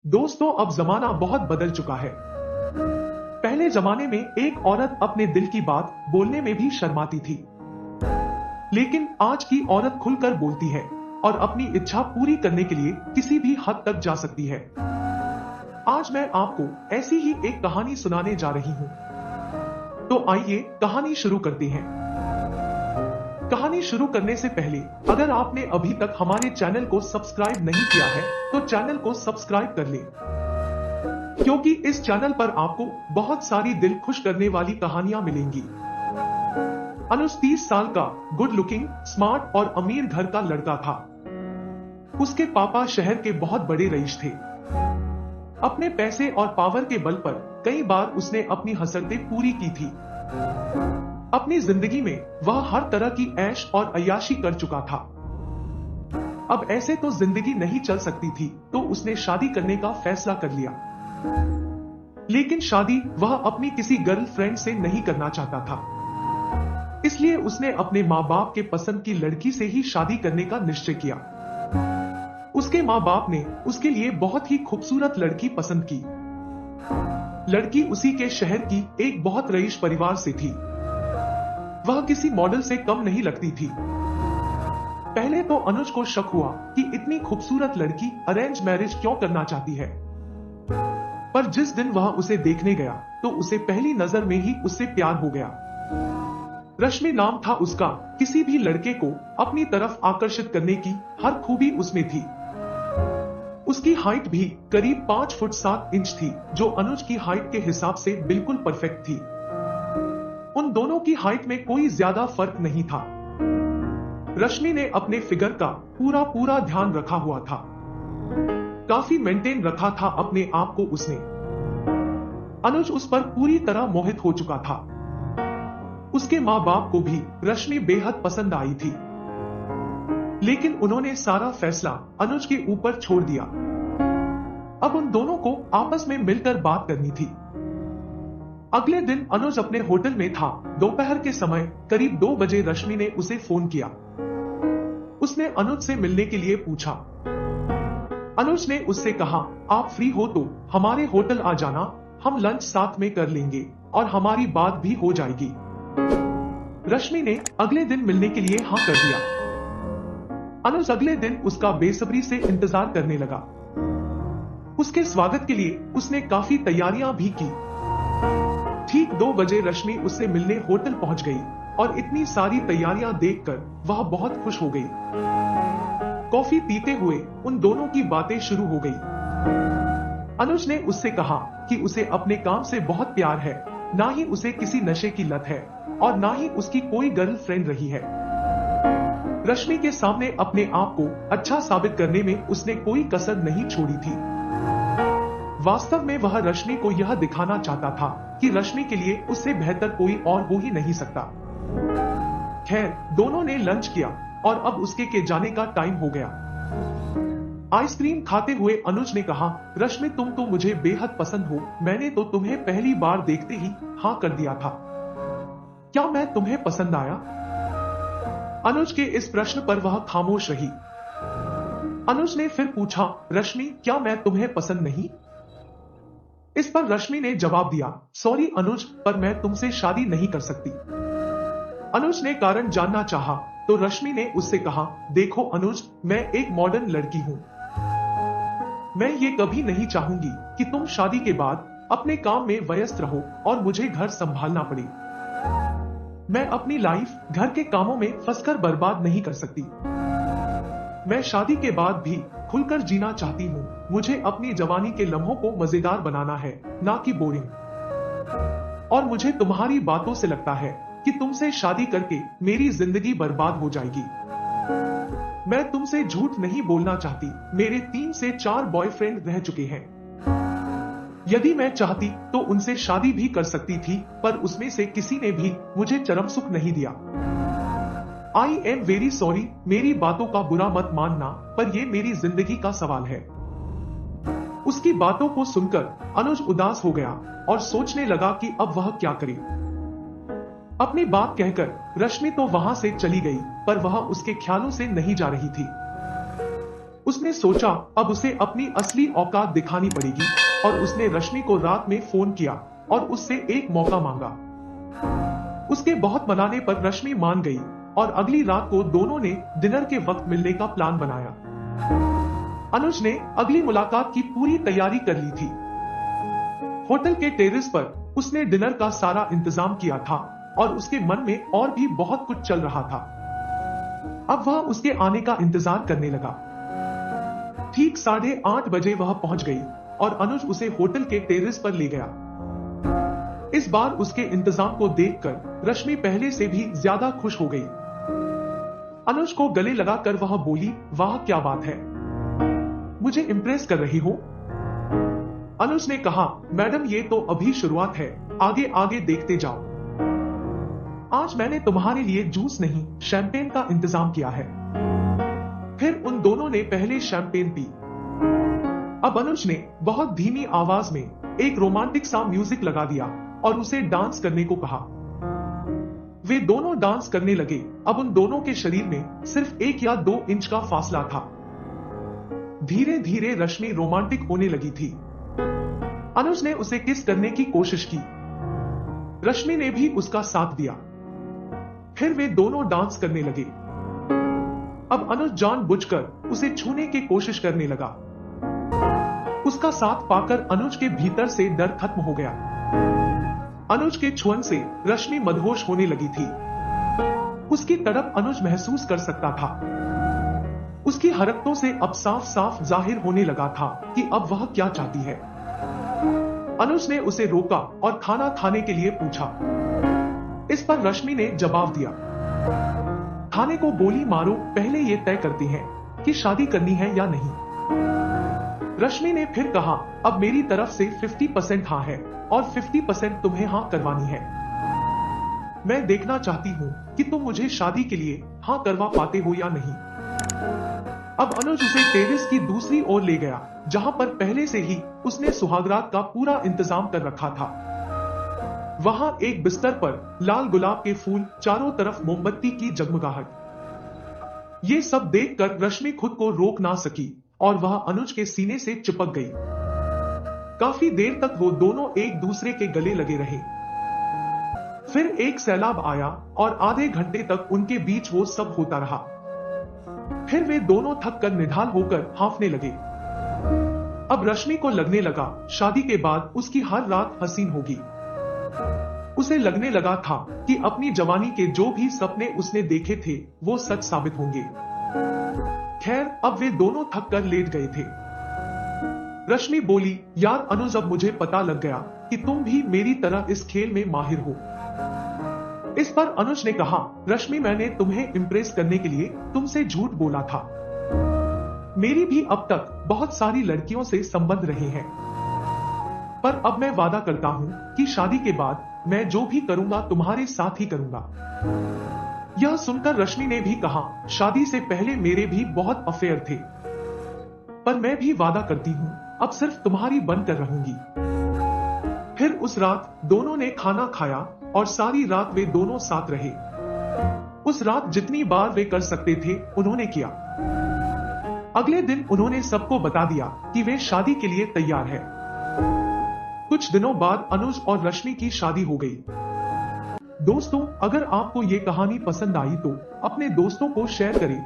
दोस्तों, अब जमाना बहुत बदल चुका है। पहले जमाने में एक औरत अपने दिल की बात बोलने में भी शर्माती थी, लेकिन आज की औरत खुलकर बोलती है और अपनी इच्छा पूरी करने के लिए किसी भी हद तक जा सकती है। आज मैं आपको ऐसी ही एक कहानी सुनाने जा रही हूँ। तो आइए कहानी शुरू करते हैं। कहानी शुरू करने से पहले अगर आपने अभी तक हमारे चैनल को सब्सक्राइब नहीं किया है तो चैनल को सब्सक्राइब कर लें, क्योंकि इस चैनल पर आपको बहुत सारी दिल खुश करने वाली कहानियां मिलेंगी। अनुज 30 साल का गुड लुकिंग, स्मार्ट और अमीर घर का लड़का था। उसके पापा शहर के बहुत बड़े रईस थे। अपने पैसे और पावर के बल पर कई बार उसने अपनी हसरतें पूरी की थी। अपनी जिंदगी में वह हर तरह की ऐश और अय्याशी कर चुका था। अब ऐसे तो जिंदगी नहीं चल सकती थी, तो उसने शादी करने का फैसला कर लिया। लेकिन शादी वह अपनी किसी गर्लफ्रेंड से नहीं करना चाहता था, इसलिए उसने अपने माँ बाप के पसंद की लड़की से ही शादी करने का निश्चय किया। उसके माँ बाप ने उसके लिए बहुत ही खूबसूरत लड़की पसंद की। लड़की उसी के शहर की एक बहुत रईस परिवार से थी। वह किसी मॉडल से कम नहीं लगती थी। पहले तो अनुज को शक हुआ कि इतनी खूबसूरत लड़की अरेंज मैरिज क्यों करना चाहती है, पर जिस दिन वह उसे देखने गया तो उसे पहली नजर में ही उससे प्यार हो गया। रश्मि नाम था उसका। किसी भी लड़के को अपनी तरफ आकर्षित करने की हर खूबी उसमें थी। उसकी हाइट भी करीब 5 फुट 7 इंच थी, जो अनुज की हाइट के हिसाब से बिल्कुल परफेक्ट थी। उन दोनों की हाइट में कोई ज्यादा फर्क नहीं था। रश्मि ने अपने फिगर का पूरा ध्यान रखा हुआ था। काफी मेंटेन रखा था अपने आप को उसने। अनुज उस पर पूरी तरह मोहित हो चुका था। उसके माँ बाप को भी रश्मि बेहद पसंद आई थी, लेकिन उन्होंने सारा फैसला अनुज के ऊपर छोड़ दिया। अब उन दोनों को आपस में मिलकर बात करनी थी। अगले दिन अनुज अपने होटल में था। दोपहर के समय करीब 2 बजे रश्मि ने उसे फोन किया। उसने अनुज से मिलने के लिए पूछा। अनुज ने उससे कहा, आप फ्री हो तो हमारे होटल आ जाना, हम लंच साथ में कर लेंगे और हमारी बात भी हो जाएगी। रश्मि ने अगले दिन मिलने के लिए हाँ कर दिया। अनुज अगले दिन उसका बेसब्री से इंतजार करने लगा। उसके स्वागत के लिए उसने काफी तैयारियां भी की। ठीक 2 बजे रश्मि उससे मिलने होटल पहुंच गई और इतनी सारी तैयारियां देखकर वह बहुत खुश हो गई। कॉफी पीते हुए उन दोनों की बातें शुरू हो गई। अनुज ने उससे कहा कि उसे अपने काम से बहुत प्यार है, ना ही उसे किसी नशे की लत है और ना ही उसकी कोई गर्लफ्रेंड रही है। रश्मि के सामने अपने आप को अच्छा साबित करने में उसने कोई कसर नहीं छोड़ी थी। वास्तव में वह रश्मि को यह दिखाना चाहता था कि रश्मि के लिए उससे बेहतर कोई और हो ही नहीं सकता। खैर, दोनों ने लंच किया और अब उसके के जाने का टाइम हो गया। आइसक्रीम खाते हुए अनुज ने कहा, रश्मि तुम तो मुझे बेहद पसंद हो। मैंने तो तुम्हें पहली बार देखते ही हाँ कर दिया था। क्या मैं तुम्हें पसंद आया? अनुज के इस प्रश्न पर वह खामोश रही। अनुज ने फिर पूछा, रश्मि क्या मैं तुम्हें पसंद नहीं? इस पर रश्मि ने जवाब दिया, सॉरी अनुज, पर मैं तुमसे शादी नहीं कर सकती। अनुज ने कारण जानना चाहा तो रश्मि ने उससे कहा, देखो अनुज, मैं एक मॉडर्न लड़की हूँ। मैं ये कभी नहीं चाहूंगी कि तुम शादी के बाद अपने काम में व्यस्त रहो और मुझे घर संभालना पड़े। मैं अपनी लाइफ घर के कामों में फंसकर बर्बाद नहीं कर सकती। मैं शादी के बाद भी खुलकर जीना चाहती हूँ। मुझे अपनी जवानी के लम्हों को मजेदार बनाना है, ना कि बोरिंग। और मुझे तुम्हारी बातों से लगता है कि तुमसे शादी करके मेरी जिंदगी बर्बाद हो जाएगी। मैं तुमसे झूठ नहीं बोलना चाहती। मेरे 3 से 4 बॉयफ्रेंड रह चुके हैं। यदि मैं चाहती तो उनसे शादी भी कर सकती थी, पर उसमें से किसी ने भी मुझे चरम सुख नहीं दिया। आई एम वेरी सॉरी, मेरी बातों का बुरा मत मानना, पर यह मेरी जिंदगी का सवाल है। उसकी बातों को सुनकर अनुज उदास हो गया और सोचने लगा कि अब वह क्या करे। अपनी बात कहकर रश्मि तो वहां से चली गई, पर वह उसके ख्यालों से नहीं जा रही थी। उसने सोचा अब उसे अपनी असली औकात दिखानी पड़ेगी और उसने रश्मि को रात में फोन किया और उससे एक मौका मांगा। उसके बहुत मनाने पर रश्मि मान गई और अगली रात को दोनों ने डिनर के वक्त मिलने का प्लान बनाया। अनुज ने अगली मुलाकात की पूरी तैयारी कर ली थी। होटल के टेरेस पर उसने डिनर का सारा इंतजाम किया था और उसके मन में और भी बहुत कुछ चल रहा था। अब वह उसके आने का इंतजार करने लगा। ठीक 8:30 बजे वह पहुंच गई और अनुज उसे होटल के टेरेस पर ले गया। इस बार उसके इंतजाम को देखकर रश्मि पहले से भी ज्यादा खुश हो गई। अनुज को गले लगाकर वह बोली, वाह क्या बात है, मुझे इम्प्रेस कर रही हो। अनुज ने कहा, मैडम ये तो अभी शुरुआत है, आगे आगे देखते जाओ। आज मैंने तुम्हारे लिए जूस नहीं शैंपेन का इंतजाम किया है। फिर उन दोनों ने पहले शैंपेन पी। अब अनुज ने बहुत धीमी आवाज में एक रोमांटिक सा म्यूजिक लगा दिया और उसे डांस करने को कहा। वे दोनों डांस करने लगे। अब उन दोनों के शरीर में सिर्फ 1 या 2 इंच का फासला था। धीरे धीरे रश्मि रोमांटिक होने लगी थी। अनुज ने उसे किस करने की कोशिश की। रश्मि ने भी उसका साथ दिया। फिर वे दोनों डांस करने लगे। अब अनुज जानबूझकर उसे छूने की कोशिश करने लगा। उसका साथ पाकर अनुज के भीतर से डर खत्म हो गया। अनुज के छुअन से रश्मि मदहोश होने लगी थी। उसकी तड़प अनुज महसूस कर सकता था। उसकी हरकतों से अब साफ साफ जाहिर होने लगा था कि अब वह क्या चाहती है। अनुज ने उसे रोका और खाना खाने के लिए पूछा। इस पर रश्मि ने जवाब दिया। खाने को गोली मारो, पहले ये तय करते हैं कि शादी करनी है या नहीं। रश्मि ने फिर कहा, अब मेरी तरफ से 50% हाँ है और 50% तुम्हें हाँ करवानी है। मैं देखना चाहती हूँ कि तुम मुझे शादी के लिए हाँ करवा पाते हो या नहीं। अब अनुज उसे टेरेस की दूसरी ओर ले गया, जहां पर पहले से ही उसने सुहागरात का पूरा इंतजाम कर रखा था। वहां एक बिस्तर पर लाल गुलाब के फूल, चारों तरफ मोमबत्ती की जगमगाहट। ये सब देखकर रश्मि खुद को रोक ना सकी और वह अनुज के सीने से चिपक गई। काफी देर तक वो दोनों एक दूसरे के गले लगे रहे। फिर एक सैलाब आया और आधे घंटे तक उनके बीच वो सब होता रहा। फिर वे दोनों थक कर निढाल होकर हांफने लगे। अब रश्मि को लगने लगा शादी के बाद उसकी हर रात हसीन होगी। उसे लगने लगा था कि अपनी जवानी के जो भी सपने उसने देखे थे वो सच साबित होंगे। खैर, अब वे दोनों थक कर लेट गए थे। रश्मि बोली, यार अनुज, अब मुझे पता लग गया कि तुम भी मेरी तरह इस खेल में माहिर हो। इस पर अनुज ने कहा, रश्मि, मैंने तुम्हें इम्प्रेस करने के लिए तुमसे झूठ बोला था। मेरी भी अब तक बहुत सारी लड़कियों से संबंध रहे हैं, पर अब मैं वादा करता हूँ कि शादी के बाद मैं जो भी करूंगा तुम्हारे साथ ही करूंगा। यह सुनकर रश्मि ने भी कहा, शादी से पहले मेरे भी बहुत अफेयर थे, पर मैं भी वादा करती हूँ अब सिर्फ तुम्हारी बनकर रहूंगी। फिर उस रात दोनों ने खाना खाया और सारी रात वे दोनों साथ रहे। उस रात जितनी बार वे कर सकते थे उन्होंने किया। अगले दिन उन्होंने सबको बता दिया कि वे शादी के लिए तैयार है। कुछ दिनों बाद अनुज और रश्मि की शादी हो गई। दोस्तों, अगर आपको ये कहानी पसंद आई तो अपने दोस्तों को शेयर करें।